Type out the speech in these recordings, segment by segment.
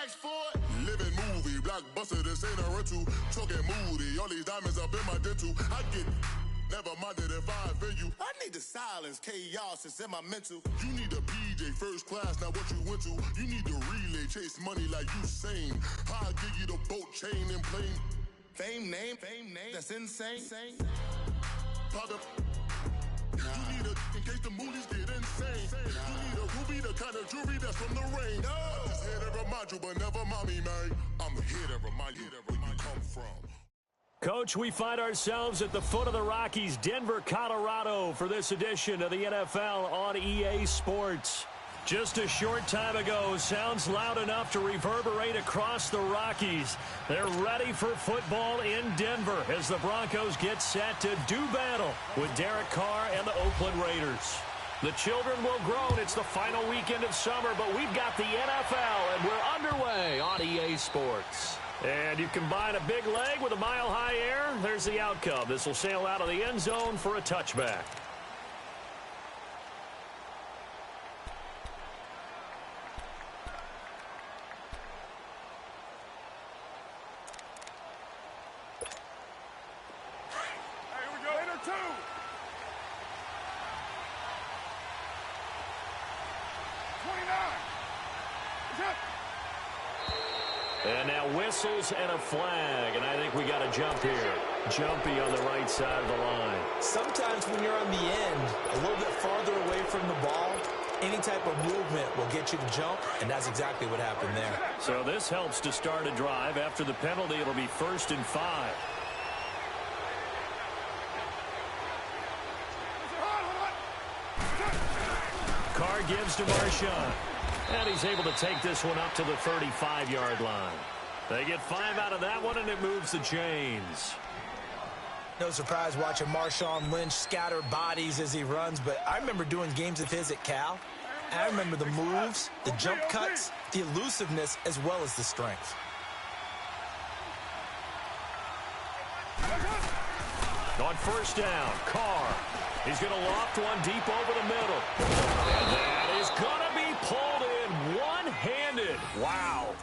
price for it. Living movie, blockbuster, this ain't a rental. Talking moody, all these diamonds up in my dental. I get never minded if I offend you. I need the silence, chaos is in my mental. You need a PJ first class, not what you went to. You need to relay, chase money like you sane. I'll give you the boat, chain, and plane. Fame name, that's insane. Pop up. You need a, in case the movies get insane. You need a ruby, the kind of jewelry that's from the rain. I'm just here to remind you, but never mommy, man. I'm here to remind you where you come from. Coach, we find ourselves at the foot of the Rockies, Denver, Colorado, for this edition of the NFL on EA Sports. Just a short time ago, sounds loud enough to reverberate across the Rockies. They're ready for football in Denver as the Broncos get set to do battle with Derek Carr and the Oakland Raiders. The children will groan. It's the final weekend of summer, but we've got the NFL, and we're underway on EA Sports. And you combine a big leg with a mile-high air, there's the outcome. This will sail out of the end zone for a touchback. And now whistles and a flag, and I think we got a jump here. Jumpy on the right side of the line. Sometimes when you're on the end, a little bit farther away from the ball, any type of movement will get you to jump, and that's exactly what happened there. So this helps to start a drive. After the penalty, it'll be 1st and 5. Carr gives to Marshawn. And he's able to take this one up to the 35-yard line. They get 5 out of that one, and it moves the chains. No surprise watching Marshawn Lynch scatter bodies as he runs, but I remember doing games of his at Cal. And I remember the moves, the jump cuts, the elusiveness, as well as the strength. On 1st down, Carr. He's going to loft one deep over the middle. And that is going to be pulled in one-handed. Wow.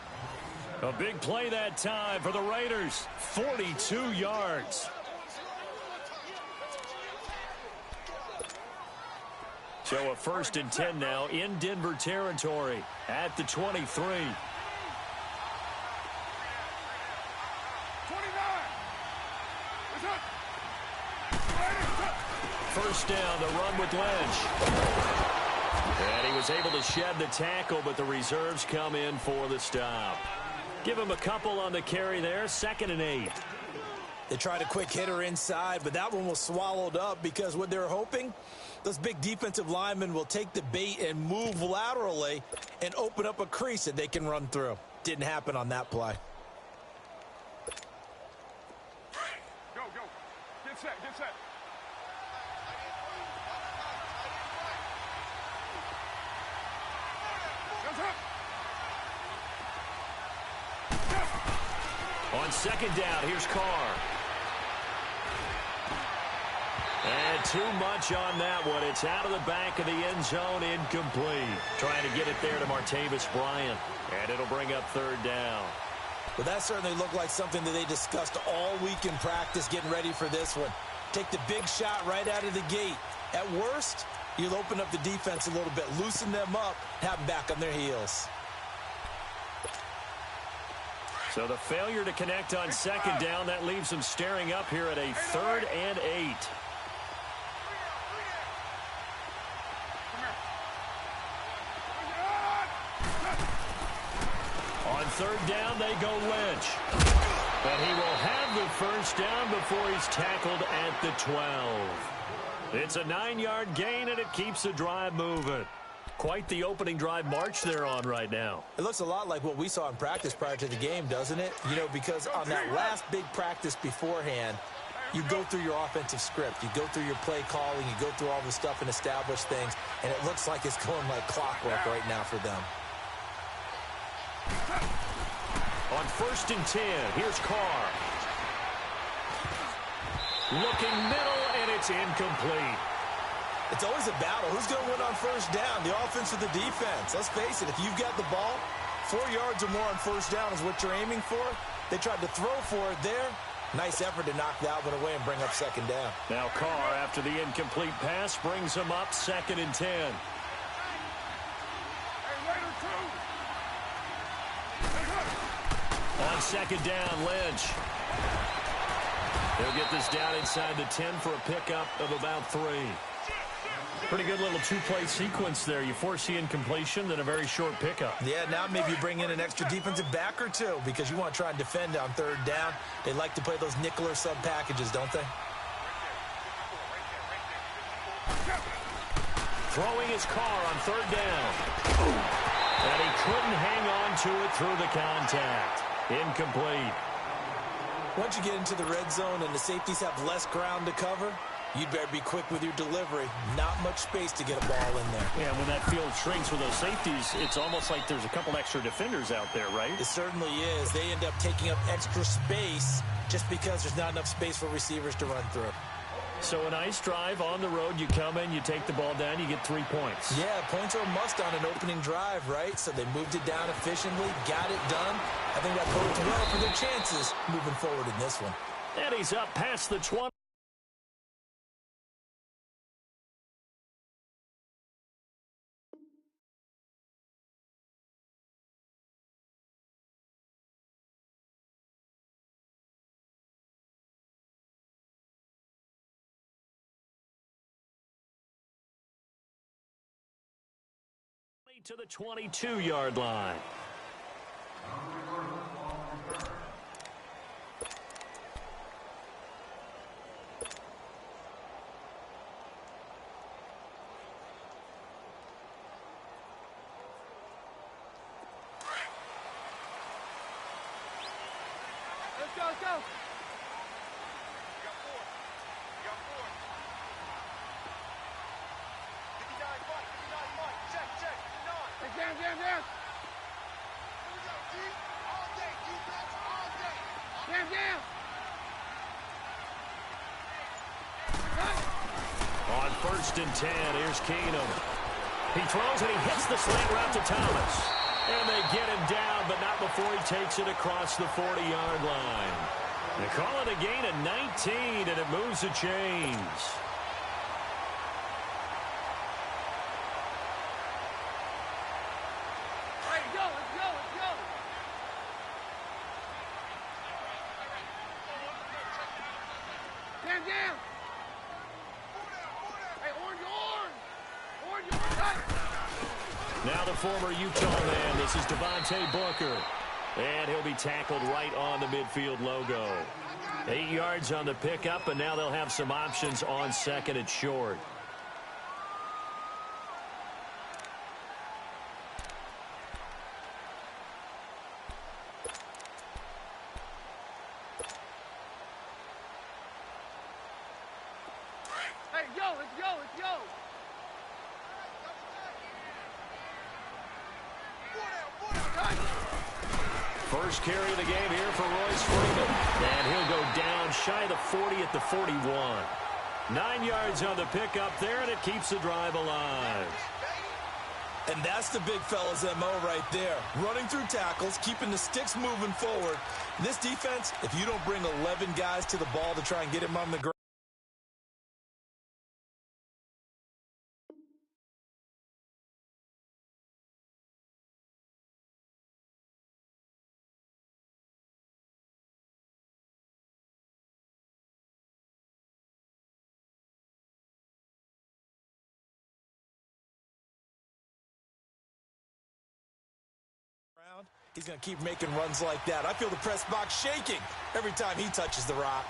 A big play that time for the Raiders. 42 yards. So a 1st and 10 now in Denver territory at the 23. 1st down, the run with Lynch. And he was able to shed the tackle, but the reserves come in for the stop. Give him a couple on the carry there, 2nd and 8. They tried a quick hitter inside, but that one was swallowed up because what they're hoping, those big defensive linemen will take the bait and move laterally and open up a crease that they can run through. Didn't happen on that play. Go. Get set. On 2nd down, here's Carr. And too much on that one. It's out of the back of the end zone, incomplete. Trying to get it there to Martavis Bryant. And it'll bring up 3rd down. Well, that certainly looked like something that they discussed all week in practice getting ready for this one. Take the big shot right out of the gate. At worst, you'll open up the defense a little bit, loosen them up, have them back on their heels. So the failure to connect on 2nd down, that leaves them staring up here at a 3rd and 8. On 3rd down, they go Lynch. But he will have the 1st down before he's tackled at the 12. It's a 9-yard gain, and it keeps the drive moving. Quite the opening drive march they're on right now. It looks a lot like what we saw in practice prior to the game, doesn't it? You know, because on that last big practice beforehand, you go through your offensive script. You go through your play calling. You go through all the stuff and establish things. And it looks like it's going like clockwork right now for them. On 1st and 10, here's Carr. Looking middle, and it's incomplete. It's always a battle. Who's going to win on 1st down, the offense or the defense? Let's face it, if you've got the ball, 4 yards or more on first down is what you're aiming for. They tried to throw for it there. Nice effort to knock that one away and bring up second down. Now Carr, after the incomplete pass, brings him up 2nd and 10. On 2nd down, Lynch. They'll get this down inside the 10 for a pickup of about 3. Pretty good little two-play sequence there. You force the incompletion, then a very short pickup. Yeah, now maybe you bring in an extra defensive back or two because you want to try and defend on 3rd down. They like to play those nickel or sub packages, don't they? Throwing his Carr on 3rd down. And he couldn't hang on to it through the contact. Incomplete. Once you get into the red zone and the safeties have less ground to cover, you'd better be quick with your delivery. Not much space to get a ball in there. Yeah, when that field shrinks with those safeties, it's almost like there's a couple extra defenders out there, right? It certainly is. They end up taking up extra space just because there's not enough space for receivers to run through. So a nice drive on the road. You come in, you take the ball down, you get 3 points. Yeah, points are a must on an opening drive, right? So they moved it down efficiently, got it done. I think that bodes well for their chances moving forward in this one. And he's up past the 20. To the 22-yard line. Let's go, let's go. Down. Down, down. On 1st and 10, here's Keenum. He throws and he hits the slant route to Thomas. And they get him down, but not before he takes it across the 40-yard line. They call it a gain of 19, and it moves the chains. Now the former Utah man, this is Devontae Booker. And he'll be tackled right on the midfield logo. 8 yards on the pickup, and now they'll have some options on 2nd and short. Let's go. First carry of the game here for Royce Freeman. And he'll go down shy of the 40 at the 41. 9 yards on the pickup there, and it keeps the drive alive. And that's the big fella's MO right there. Running through tackles, keeping the sticks moving forward. This defense, if you don't bring 11 guys to the ball to try and get him on the ground, he's going to keep making runs like that. I feel the press box shaking every time he touches the rock.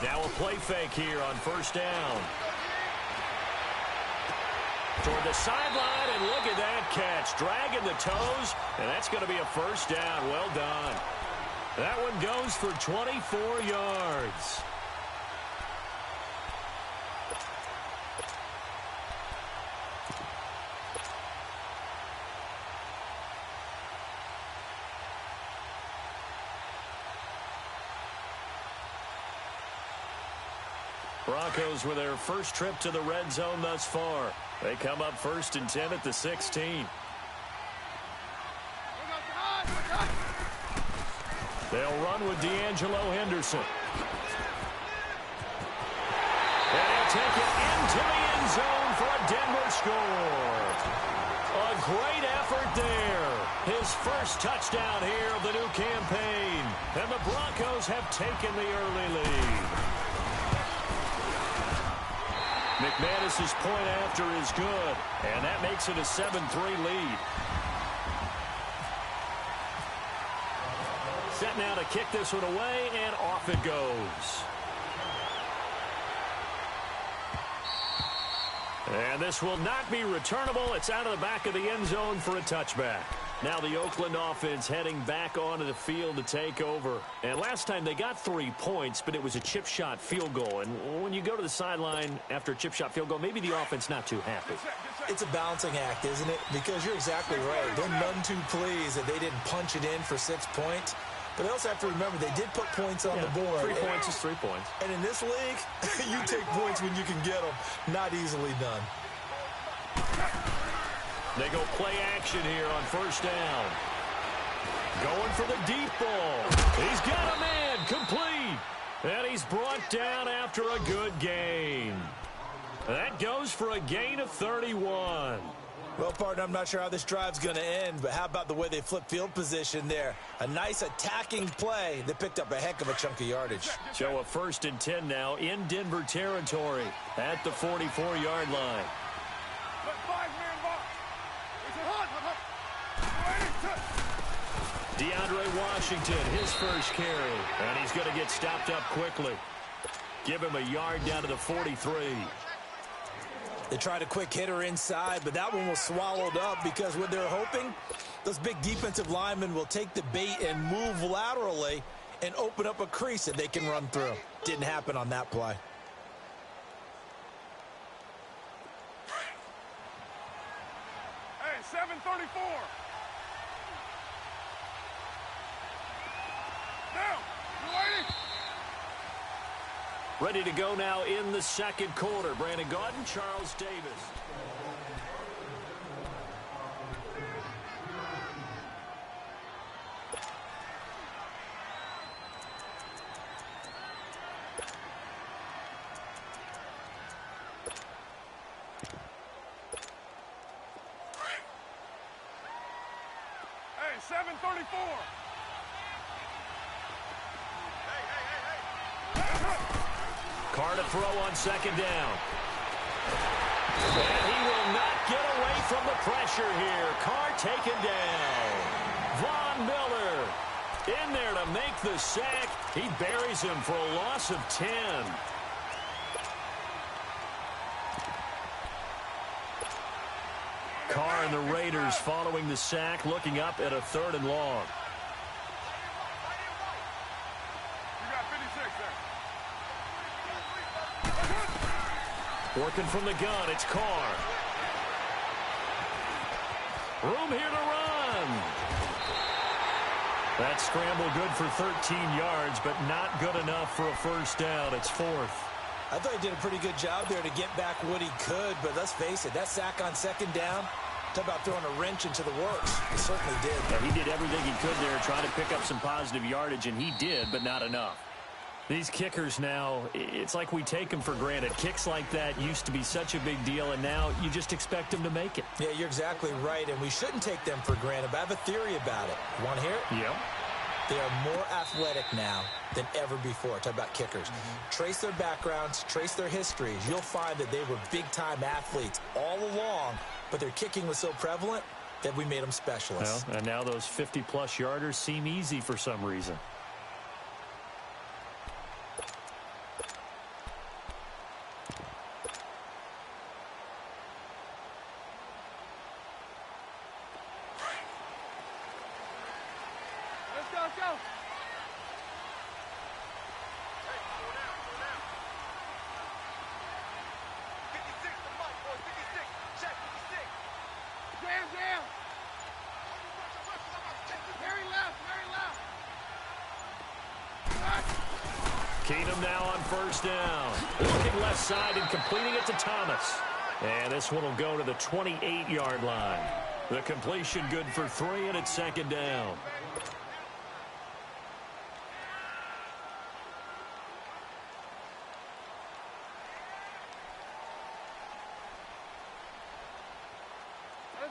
Now a play fake here on first down. Toward the sideline, and look at that catch. Dragging the toes, and that's going to be a first down. Well done. That one goes for 24 yards. Broncos with their first trip to the red zone thus far. They come up 1st and 10 at the 16. They'll run with D'Angelo Henderson. And he'll take it into the end zone for a Denver score. A great effort there. His first touchdown here of the new campaign. And the Broncos have taken the early lead. McManus's point after is good. And that makes it a 7-3 lead. Set now to kick this one away, and off it goes. And this will not be returnable. It's out of the back of the end zone for a touchback. Now the Oakland offense heading back onto the field to take over. And last time they got 3 points, but it was a chip shot field goal. And when you go to the sideline after a chip shot field goal, maybe the offense not too happy. It's a balancing act, isn't it? Because you're exactly right. They're none too pleased that they didn't punch it in for 6 points. But they also have to remember they did put points on the board. 3 points is 3 points. And in this league, you take points when you can get them. Not easily done. They go play action here on 1st down. Going for the deep ball. He's got a man complete. And he's brought down after a good gain. That goes for a gain of 31. Well, partner, I'm not sure how this drive's going to end, but how about the way they flip field position there? A nice attacking play that picked up a heck of a chunk of yardage. So a 1st and 10 now in Denver territory at the 44-yard line. DeAndre Washington, his first carry, and he's going to get stopped up quickly. Give him a yard down to the 43. They tried a quick hitter inside, but that one was swallowed up because what they're hoping, those big defensive linemen will take the bait and move laterally and open up a crease that they can run through. Didn't happen on that play. Hey, 734. Down. You waiting? Ready to go now in the second quarter. Brandon Gaudin, Charles Davis. Hey, 734. Carr to throw on 2nd down. And he will not get away from the pressure here. Carr taken down. Von Miller in there to make the sack. He buries him for a loss of 10. Carr and the Raiders following the sack, looking up at a 3rd and long. Working from the gun, it's Carr. Room here to run. That scramble good for 13 yards, but not good enough for a 1st down. It's 4th. I thought he did a pretty good job there to get back what he could, but let's face it, that sack on 2nd down, talk about throwing a wrench into the works. He certainly did. Yeah, he did everything he could there, trying to pick up some positive yardage, and he did, but not enough. These kickers now, it's like we take them for granted. Kicks like that used to be such a big deal, and now you just expect them to make it. Yeah, you're exactly right, and we shouldn't take them for granted, but I have a theory about it. You want to hear it? Yep. They are more athletic now than ever before. Talk about kickers. Trace their backgrounds, trace their histories. You'll find that they were big-time athletes all along, but their kicking was so prevalent that we made them specialists. Well, and now those 50-plus yarders seem easy for some reason. Let's go. Jam. Very left. Keenum now on first down. Looking left side and completing it to Thomas. And this one will go to the 28-yard line. The completion good for 3, and it's second down.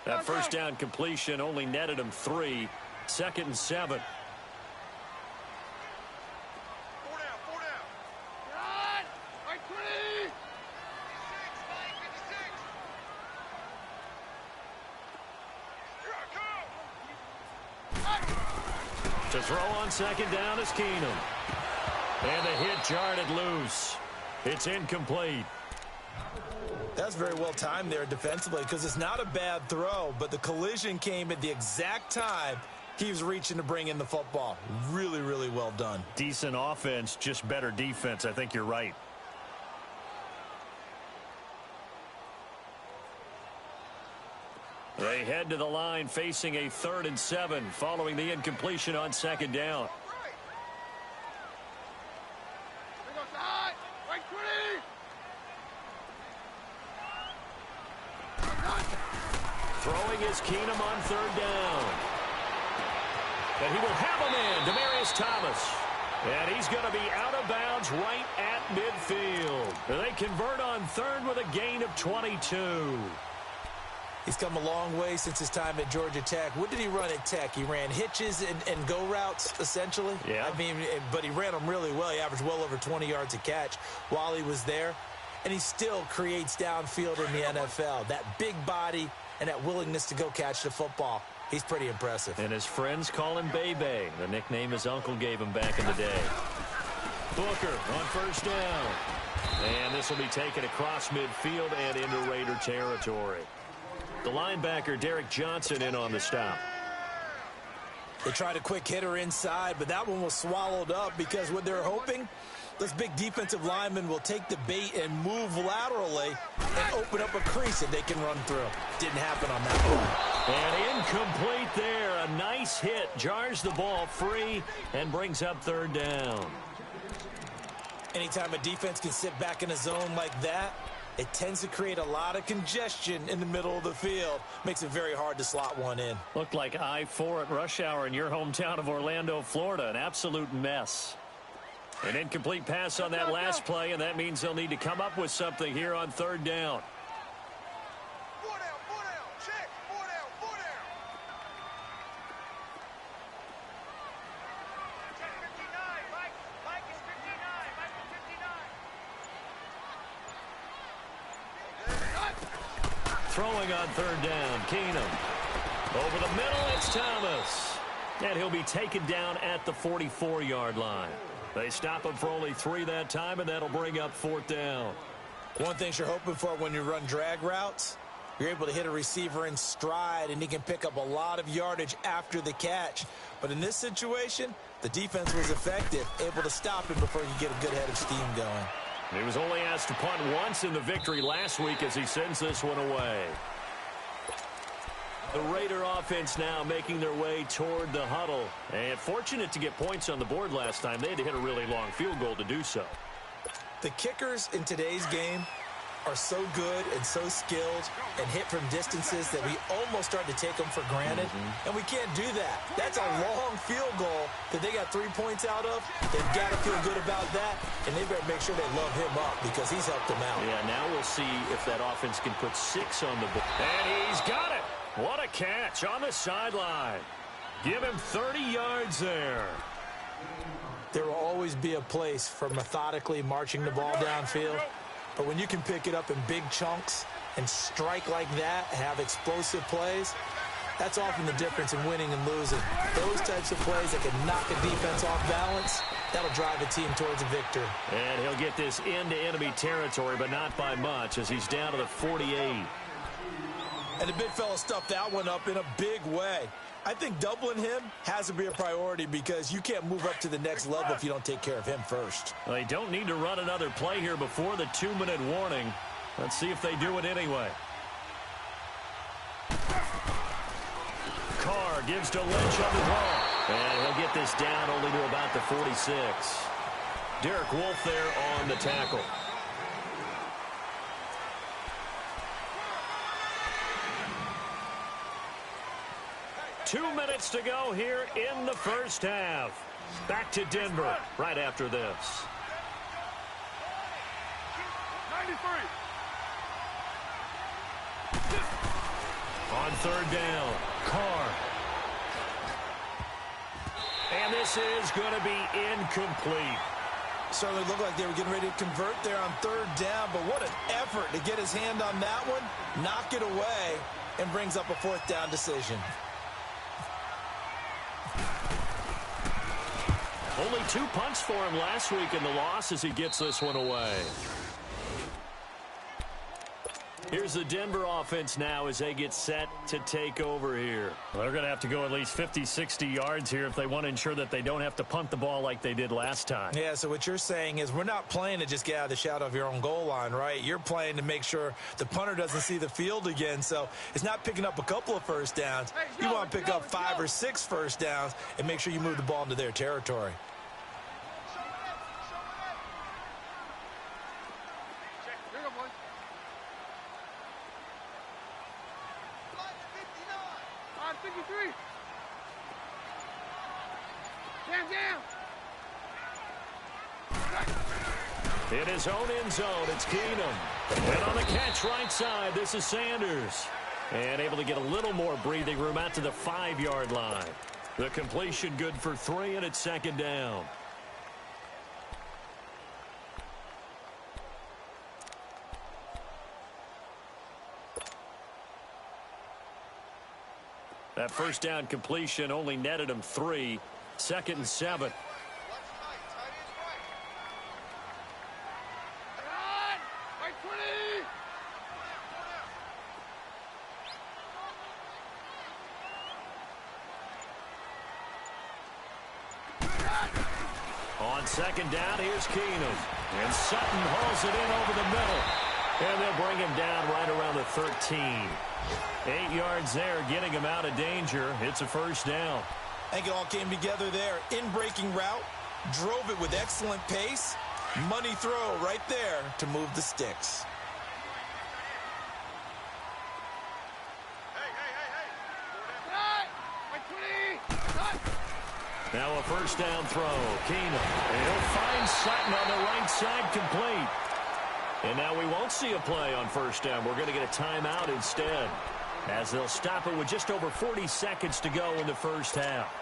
That first down completion only netted him 3. 2nd and 7. To throw on second down is Keenum. And the hit jarred it loose. It's incomplete. That's very well timed there defensively because it's not a bad throw, but the collision came at the exact time he was reaching to bring in the football. Really, really well done. Decent offense, just better defense. I think you're right. They head to the line facing a 3rd and 7 following the incompletion on second down. Throwing is Keenum on 3rd down. And he will have him in, Demaryius Thomas. And he's going to be out of bounds right at midfield. They convert on 3rd with a gain of 22. He's come a long way since his time at Georgia Tech. What did he run at Tech? He ran hitches and go routes, essentially. Yeah. I mean, but he ran them really well. He averaged well over 20 yards a catch while he was there. And he still creates downfield in the NFL. That big body and that willingness to go catch the football. He's pretty impressive. And his friends call him Bebe, the nickname his uncle gave him back in the day. Booker on first down. And this will be taken across midfield and into Raider territory. The linebacker, Derek Johnson, in on the stop. They tried a quick hitter inside, but that one was swallowed up because what they're hoping, this big defensive lineman will take the bait and move laterally and open up a crease that they can run through. Didn't happen on that one. And incomplete there. A nice hit. Jars the ball free and brings up 3rd down. Anytime a defense can sit back in a zone like that, it tends to create a lot of congestion in the middle of the field. Makes it very hard to slot one in. Looked like I-4 at rush hour in your hometown of Orlando, Florida. An absolute mess. An incomplete pass on that last play, and that means they'll need to come up with something here on 3rd down. Check. 4 down. Check 59. Mike is 59. Mike is 59. Throwing on 3rd down, Keenum. Over the middle, it's Thomas. And he'll be taken down at the 44-yard line. They stop him for only 3 that time, and that'll bring up 4th down. One thing you're hoping for when you run drag routes, you're able to hit a receiver in stride, and he can pick up a lot of yardage after the catch. But in this situation, the defense was effective, able to stop him before you get a good head of steam going. He was only asked to punt once in the victory last week as he sends this one away. The Raider offense now making their way toward the huddle. And fortunate to get points on the board last time. They had to hit a really long field goal to do so. The kickers in today's game are so good and so skilled and hit from distances that we almost start to take them for granted. And we can't do that. That's a long field goal that they got 3 points out of. They've got to feel good about that, and they better make sure they love him up because he's helped them out. Yeah, now we'll see if that offense can put 6 on the board. And he's got it. What a catch on the sideline. Give him 30 yards there. There will always be a place for methodically marching the ball downfield. But when you can pick it up in big chunks and strike like that, have explosive plays, that's often the difference in winning and losing. Those types of plays that can knock a defense off balance, that'll drive a team towards a victory. And he'll get this into enemy territory, but not by much as he's down to the 48. And the big fella stuffed that one up in a big way. I think doubling him has to be a priority because you can't move up to the next level if you don't take care of him first. Well, they don't need to run another play here before the 2-minute warning. Let's see if they do it anyway. Carr gives to Lynch on the ball. And he'll get this down only to about the 46. Derek Wolfe there on the tackle. Two minutes to go here in the first half. Back to Denver right after this. 93. On third down, Carr. And this is going to be incomplete. Certainly looked like they were getting ready to convert there on third down, but what an effort to get his hand on that one, knock it away, and brings up a fourth down decision. Only 2 punts for him last week in the loss as he gets this one away. Here's the Denver offense now as they get set to take over here. Well, they're going to have to go at least 50, 60 yards here if they want to ensure that they don't have to punt the ball like they did last time. Yeah, so what you're saying is we're not playing to just get out of the shadow of your own goal line, right? You're playing to make sure the punter doesn't see the field again. So it's not picking up a couple of first downs. You want to pick up 5 or 6 first downs and make sure you move the ball into their territory. In his own end zone, it's Keenum. And on the catch right side, this is Sanders. And able to get a little more breathing room out to the 5-yard line. The completion good for 3, and it's second down. That first down completion only netted him 3. 2nd and 7. On second down, here's Keenum. And Sutton hauls it in over the middle. And they'll bring him down right around the 13. 8 yards there, getting him out of danger. It's a first down. I think it all came together there. In-breaking route, drove it with excellent pace. Money throw right there to move the sticks. Now a first down throw. Keenum. And he'll find Sutton on the right side, complete. And now we won't see a play on first down. We're going to get a timeout instead, as they'll stop it with just over 40 seconds to go in the first half.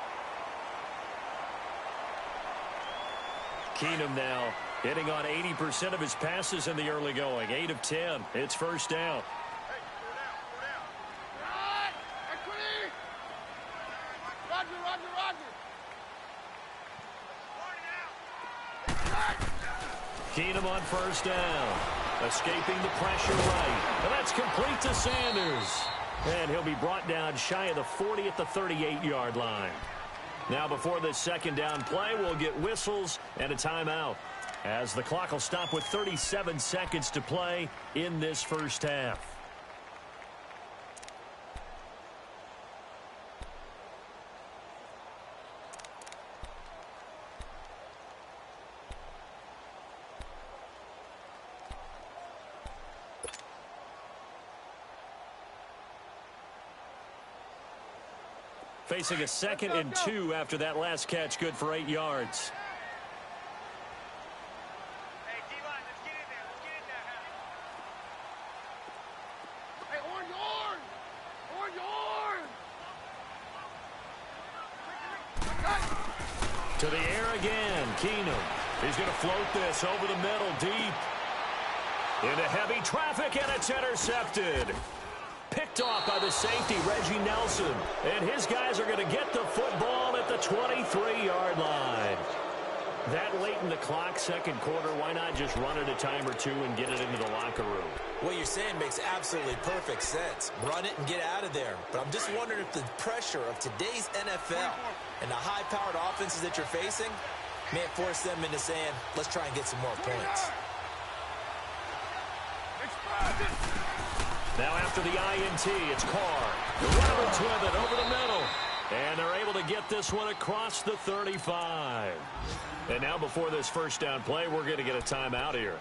Keenum now hitting on 80% of his passes in the early going. 8 of 10. It's first down. Keenum on first down. Escaping the pressure right. And that's complete to Sanders. And he'll be brought down shy of the 40 at the 38-yard line. Now before this second down play, we'll get whistles and a timeout, as the clock will stop with 37 seconds to play in this first half. Facing a 2nd and 2 after that last catch, good for 8 yards. Hey, D-line, let's get in there. Let's get in there. Hey, orange, orange! Orange, orange! To the air again, Keenum. He's going to float this over the middle, deep. Into heavy traffic, and it's intercepted. Picked off by the safety, Reggie Nelson. And his guys are going to get the football at the 23-yard line. That late in the clock, second quarter, why not just run it a time or two and get it into the locker room? What you're saying makes absolutely perfect sense. Run it and get out of there. But I'm just wondering if the pressure of today's NFL and the high-powered offenses that you're facing may force them into saying, let's try and get some more points. Now after the INT, it's Carr. The runner to it over the middle. And they're able to get this one across the 35. And now before this first down play, we're going to get a timeout here,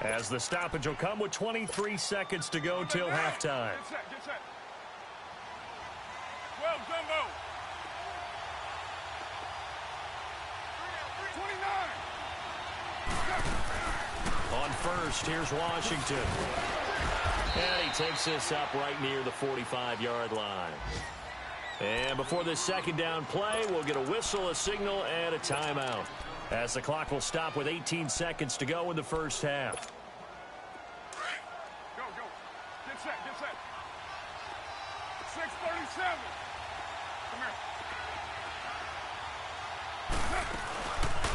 as the stoppage will come with 23 seconds to go till halftime. Get set, get set. Well, Jumbo. 29. On first, here's Washington. And he takes this up right near the 45-yard line. And before this second down play, we'll get a whistle, a signal, and a timeout, as the clock will stop with 18 seconds to go in the first half. Go, go. Get set, get set. 6:37. Come here.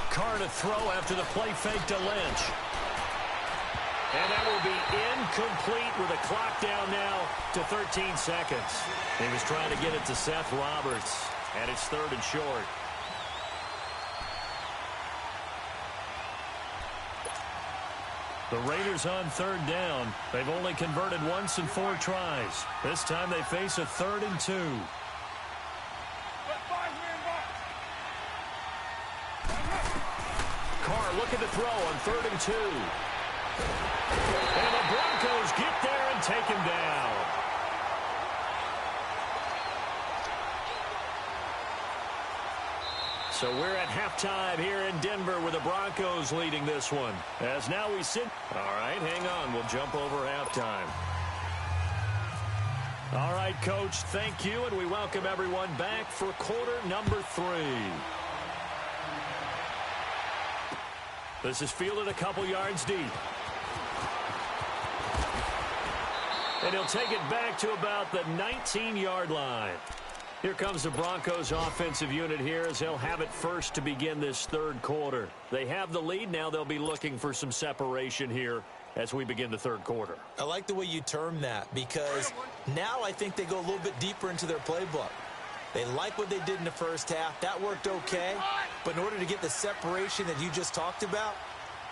Carr to throw after the play fake to Lynch. And that will be incomplete with a clock down now to 13 seconds. He was trying to get it to Seth Roberts, and it's 3rd and short. The Raiders on 3rd down. They've only converted once in 4 tries. This time they face a 3rd and 2. Carr looking to throw on 3rd and 2. And the Broncos get there and take him down. So we're at halftime here in Denver with the Broncos leading this one. As now we sit. All right, hang on. We'll jump over halftime. All right, Coach, thank you, and we welcome everyone back for quarter number 3. This is fielded a couple yards deep. And he'll take it back to about the 19-yard line. Here comes the Broncos offensive unit here, as they'll have it first to begin this 3rd quarter. They have the lead. Now they'll be looking for some separation here as we begin the 3rd quarter. I like the way you term that, because now I think they go a little bit deeper into their playbook. They like what they did in the first half. That worked okay. But in order to get the separation that you just talked about,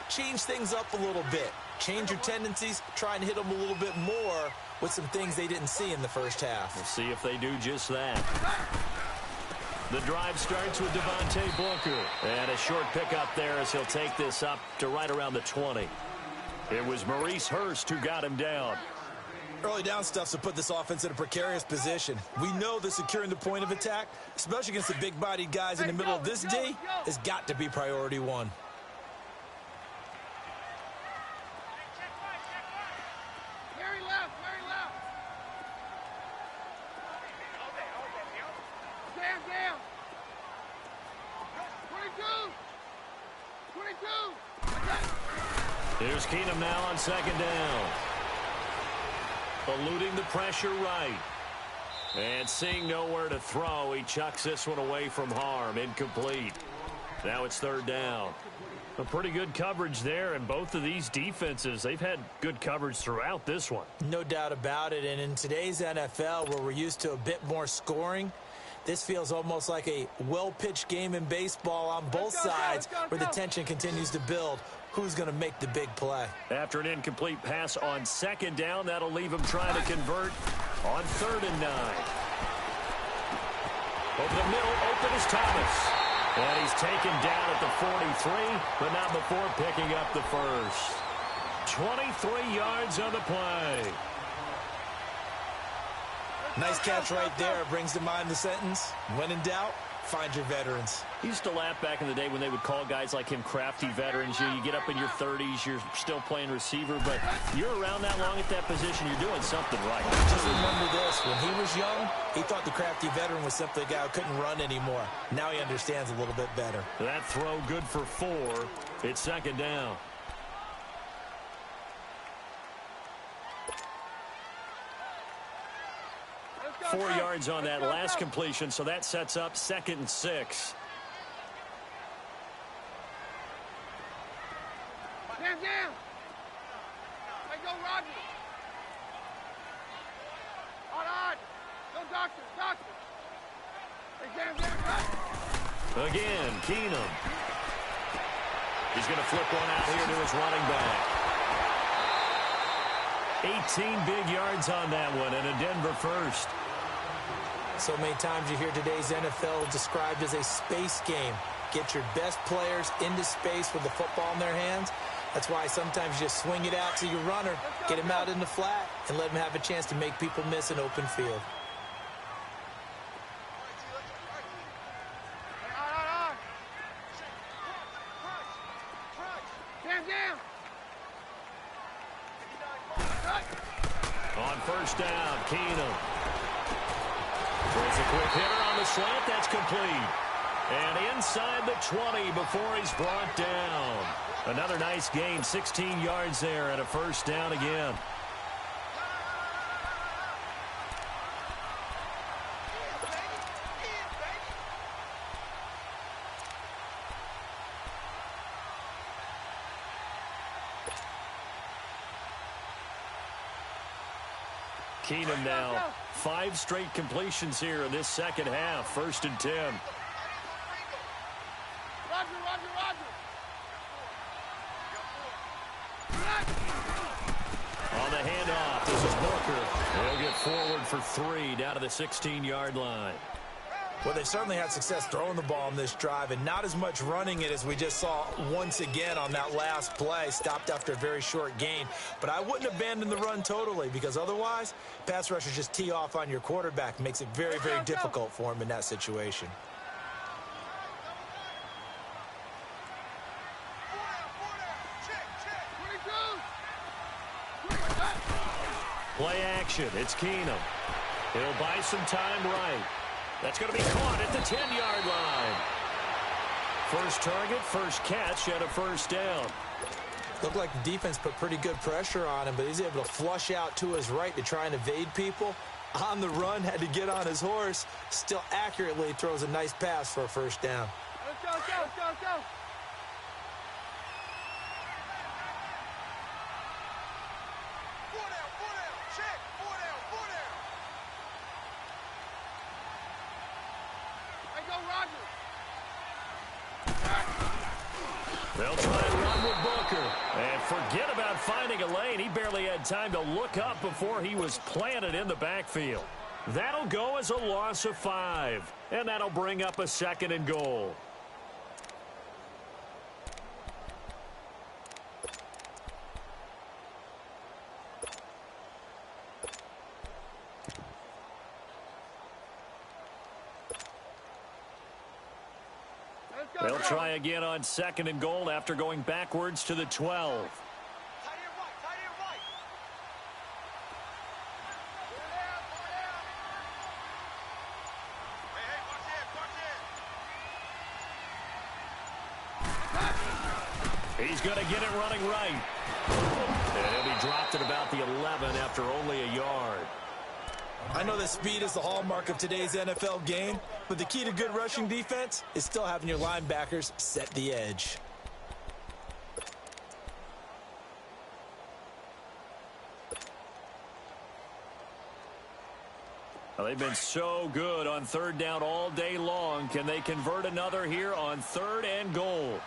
change things up a little bit. Change your tendencies, try and hit them a little bit more with some things they didn't see in the first half. We'll see if they do just that. The drive starts with Devontae Booker. And a short pickup there as he'll take this up to right around the 20. It was Maurice Hurst who got him down. Early down stuff's to put this offense in a precarious position. We know that securing the point of attack, especially against the big-bodied guys in the middle of this D, has got to be priority 1. Here's Keenum now on 2nd down. Eluding the pressure right. And seeing nowhere to throw, he chucks this one away from harm. Incomplete. Now it's 3rd down. A pretty good coverage there, and both of these defenses, they've had good coverage throughout this one. No doubt about it, and in today's NFL, where we're used to a bit more scoring, this feels almost like a well-pitched game in baseball on both sides, where the tension continues to build. Who's going to make the big play? After an incomplete pass on 2nd down, that'll leave him trying to convert on 3rd and 9. Over the middle, open is Thomas. And he's taken down at the 43, but not before picking up the first. 23 yards on the play. Nice catch right there. Brings to mind the sentence, when in doubt, find your veterans. He used to laugh back in the day when they would call guys like him crafty veterans. You get up in your 30s, you're still playing receiver, but you're around that long at that position, you're doing something right. Just remember this, when he was young, he thought the crafty veteran was simply a guy who couldn't run anymore. Now he understands a little bit better. That throw good for 4. It's 2nd down. Go, 4 yards on that last completion, so that sets up 2nd and 6. Down. Hey, go, Rodney. On. Go, doctor. Hey, down. Again, Keenum. He's going to flip one out here to his running back. 18 big yards on that one, and a Denver first. So many times you hear today's NFL described as a space game. Get your best players into space with the football in their hands. That's why sometimes you just swing it out to your runner, get him out in the flat, and let him have a chance to make people miss an open field. On first down, Keenum. Throws a quick hitter on the slant. That's complete. And inside the 20 before he's brought down. Another nice gain, 16 yards there and a first down again. Keenum now, 5 straight completions here in this second half. 1st and 10. On the handoff, this is Booker. He'll get forward for 3 down to the 16-yard line. Well, they certainly had success throwing the ball on this drive and not as much running it as we just saw once again on that last play. Stopped after a very short gain. But I wouldn't abandon the run totally because otherwise, pass rushers just tee off on your quarterback. Makes it very, very difficult for him in that situation. Play action. It's Keenum. He'll buy some time right. That's going to be caught at the 10-yard line. First target, first catch, and a first down. Looked like the defense put pretty good pressure on him, but he's able to flush out to his right to try and evade people. On the run, had to get on his horse. Still accurately throws a nice pass for a first down. Let's go, let's go, let's go, let's go. They'll try and run with Booker. And forget about finding a lane. He barely had time to look up before he was planted in the backfield. That'll go as a loss of 5. And that'll bring up a 2nd and goal. They'll try again on 2nd and goal after going backwards to the 12. He's going to get it running right. And he'll be dropped at about the 11 after only a yard. I know that speed is the hallmark of today's NFL game, but the key to good rushing defense is still having your linebackers set the edge. Well, they've been so good on 3rd down all day long. Can they convert another here on 3rd and goal?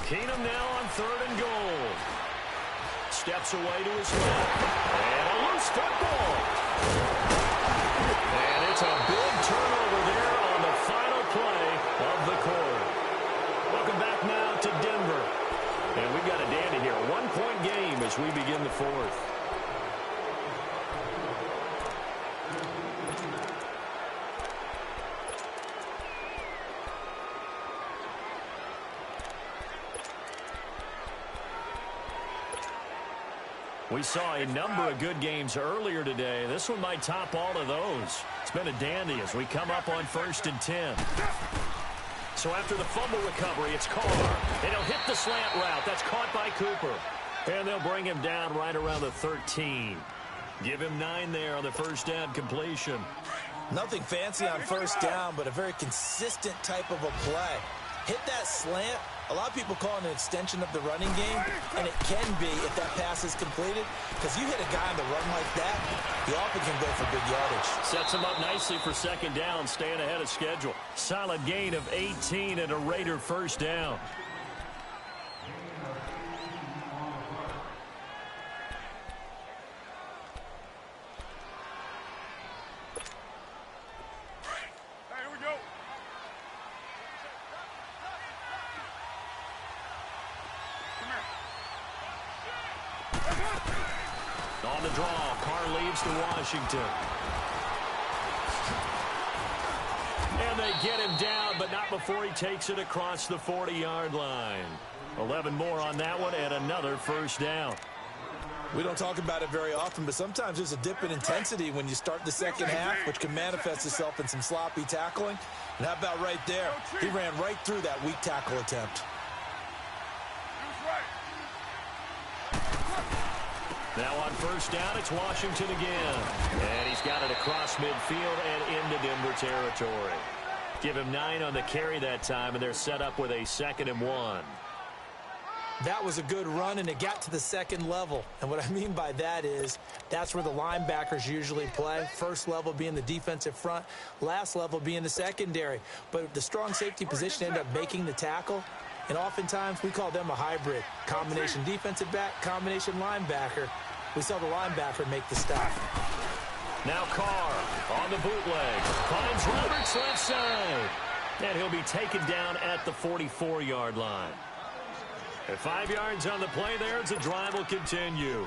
Keenum now on 3rd and goal. Steps away to his left. And a loose football. And it's a big turnover there on the final play of the quarter. Welcome back now to Denver. And we've got a dandy here. 1-point game as we begin the 4th. We saw a number of good games earlier today. This one might top all of those. It's been a dandy as we come up on 1st and 10. So after the fumble recovery, it's Carr. And he'll hit the slant route. That's caught by Cooper. And they'll bring him down right around the 13. Give him 9 there on the first down completion. Nothing fancy on first down, but a very consistent type of a play. Hit that slant, A lot of people call it an extension of the running game, and it can be if that pass is completed, because you hit a guy on the run like that, he often can go for big yardage. Sets him up nicely for second down, staying ahead of schedule. Solid gain of 18 and a Raider first down. On the draw, Carr leads to Washington. And they get him down, but not before he takes it across the 40-yard line. 11 more on that one and another first down. We don't talk about it very often, but sometimes there's a dip in intensity when you start the second half, which can manifest itself in some sloppy tackling. And how about right there? He ran right through that weak tackle attempt. Now on first down, it's Washington again. And he's got it across midfield and into Denver territory. Give him 9 on the carry that time, and they're set up with a 2nd and 1. That was a good run, and it got to the second level. And what I mean by that is that's where the linebackers usually play. First level being the defensive front, last level being the secondary. But the strong safety position ended up making the tackle. And oftentimes we call them a hybrid. Combination defensive back, combination linebacker. We saw the linebacker make the stop. Now Carr on the bootleg. Finds Roberts left side. And he'll be taken down at the 44-yard line. At 5 yards on the play there, the drive will continue.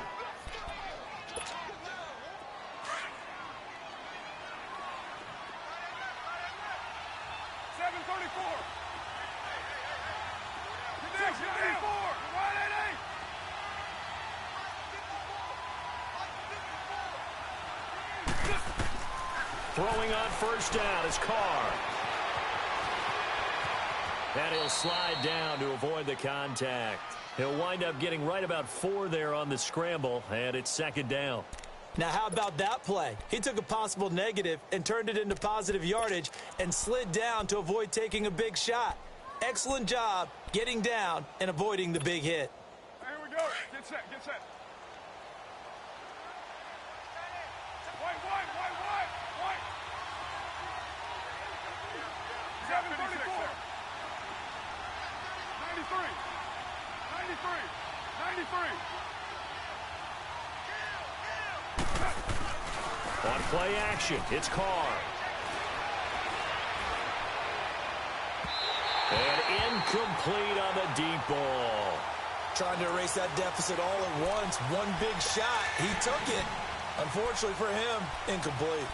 Throwing on first down is Carr. And he'll slide down to avoid the contact. He'll wind up getting right about 4 there on the scramble, and it's second down. Now, how about that play? He took a possible negative and turned it into positive yardage and slid down to avoid taking a big shot. Excellent job getting down and avoiding the big hit. Here we go. Get set, get set. White. 734. 93. On play action, it's Carr. And incomplete on the deep ball. Trying to erase that deficit all at once. One big shot. He took it. Unfortunately for him, incomplete.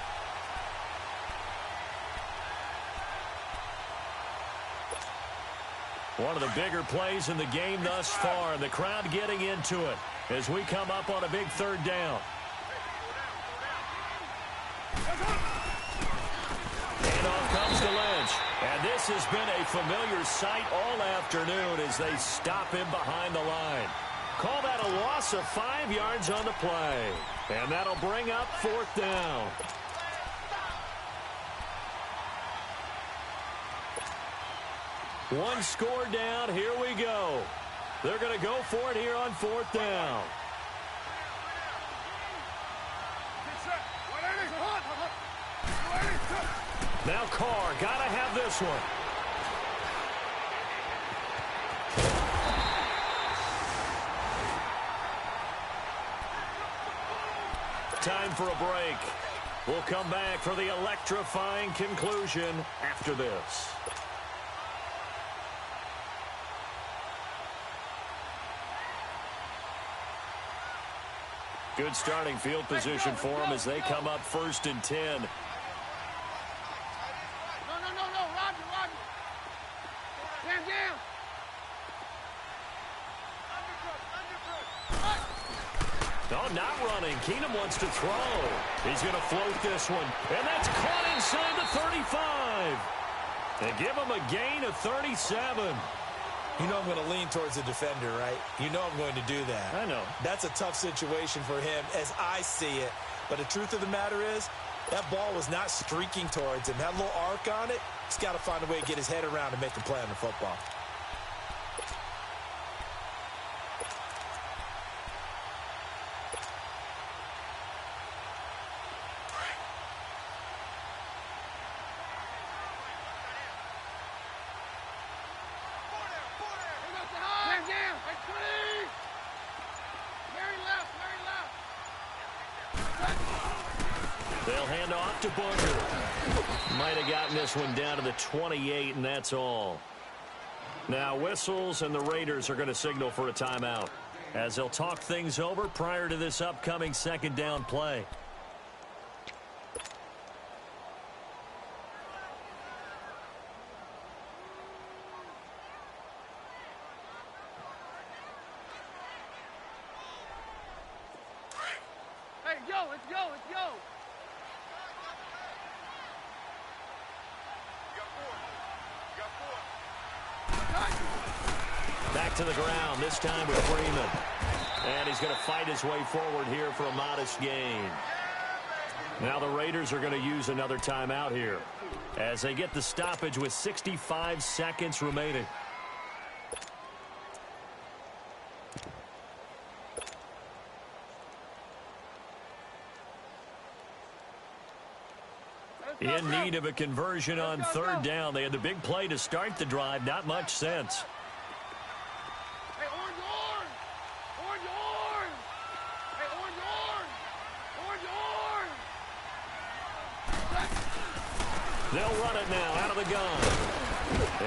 One of the bigger plays in the game thus far, and the crowd getting into it as we come up on a big third down. And off comes to Lynch. And this has been a familiar sight all afternoon as they stop him behind the line. Call that a loss of 5 yards on the play. And that'll bring up 4th down. One score down. Here we go. They're going to go for it here on 4th down. Now Carr, got to have this one. Time for a break. We'll come back for the electrifying conclusion after this. Good starting field position for them as they come up 1st and 10. No, not running. Keenum wants to throw. He's going to float this one. And that's caught inside the 35. They give him a gain of 37. You know I'm going to lean towards the defender, right? You know I'm going to do that. I know. That's a tough situation for him as I see it. But the truth of the matter is, that ball was not streaking towards him. That little arc on it, he's got to find a way to get his head around and make a play on the football. They'll hand off to Booker. Might have gotten this one down to the 28, and that's all. Now whistles, and the Raiders are going to signal for a timeout, as they'll talk things over prior to this upcoming second down play. Hey, yo, let's go, let's go. Back to the ground, this time with Freeman. And he's going to fight his way forward here for a modest gain. Now the Raiders are going to use another timeout here, as they get the stoppage with 65 seconds remaining. In need of a conversion on third down. They had the big play to start the drive. Not much sense. Hey, orange, orange! Orange, orange! Hey, orange, orange! Orange, orange! They'll run it now out of the gun.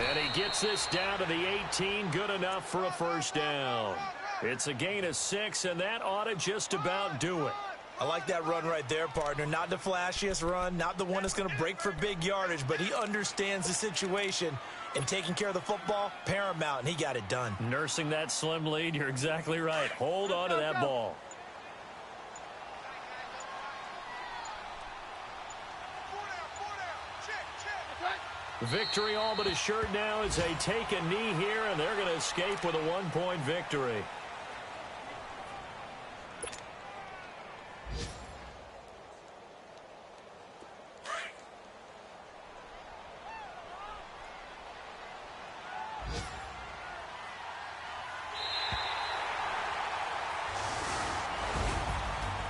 And he gets this down to the 18. Good enough for a first down. It's a gain of 6, and that ought to just about do it. I like that run right there, partner. Not the flashiest run, not the one that's going to break for big yardage, but he understands the situation, and taking care of the football, paramount, and he got it done. Nursing that slim lead, you're exactly right. Hold on to that ball. Victory all but assured now as they take a knee here, and they're going to escape with a 1-point victory.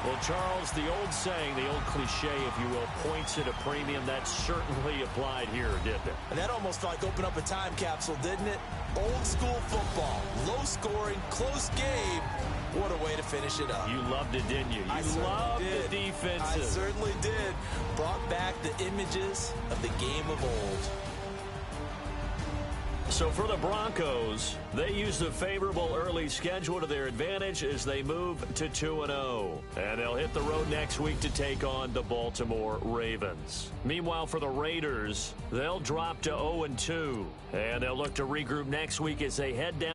Well, Charles, the old saying, the old cliche, if you will, points at a premium. That certainly applied here, didn't it? And that almost felt like opened up a time capsule, didn't it? Old school football, low scoring, close game. What a way to finish it up. You loved it, didn't you? You loved the defensive. I certainly did. Brought back the images of the game of old. So for the Broncos, they use the favorable early schedule to their advantage as they move to 2-0. And they'll hit the road next week to take on the Baltimore Ravens. Meanwhile, for the Raiders, they'll drop to 0-2. And they'll look to regroup next week as they head down.